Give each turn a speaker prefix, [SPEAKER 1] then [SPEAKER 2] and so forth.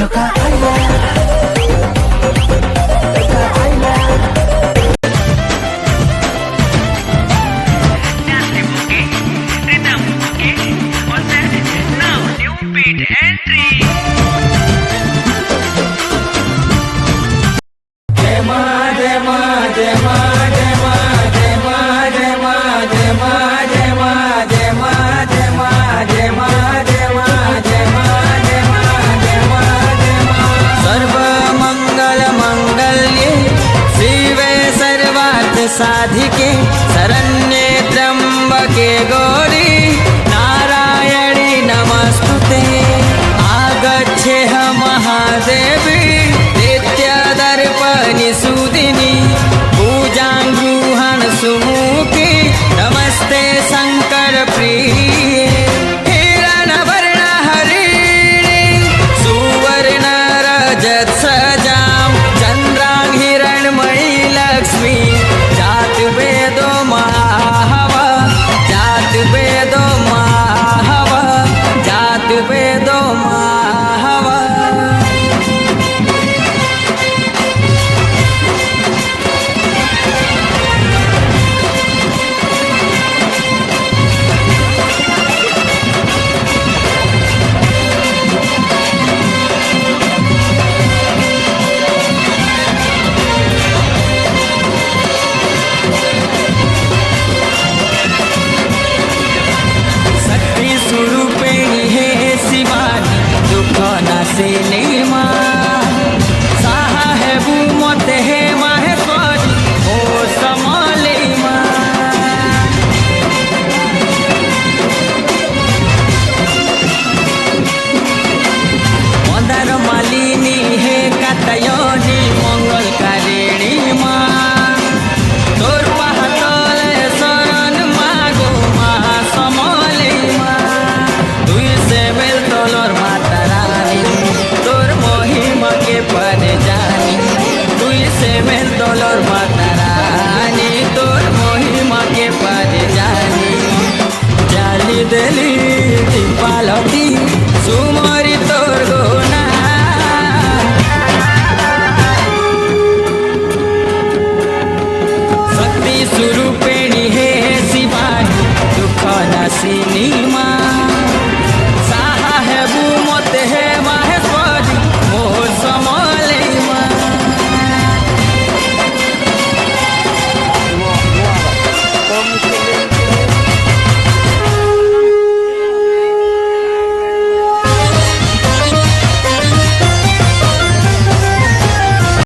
[SPEAKER 1] Choka Island. Choka Island.
[SPEAKER 2] साधिके शरण्ये त्र्यंबके गौरी नारायणी नमस्तुते। आगच्छेह महादेवी नित्यदर्पणि सुदिनी पूजां गृहण सुमुखी नमस्ते शंकर प्रिये। हिरणवर्ण हरिणी सुवर्ण रजत सजां चंद्रां हिरणमयी लक्ष्मी जात वेदो महावा जात वेदो महावा जात वेदो महावा। से नीमा साहा है बुमते है माहे कोज ओ समलेमा। मंदार मालिनी है कातयनी मंगल कारिणी मा तोर पहातले शरण मागो मा समलेमा। दुई से मेल तोलर माता पर जानी दुई से मेल तोलर माता रानी तोर महिमा के पर जानी जाली देली दीपालती सुमय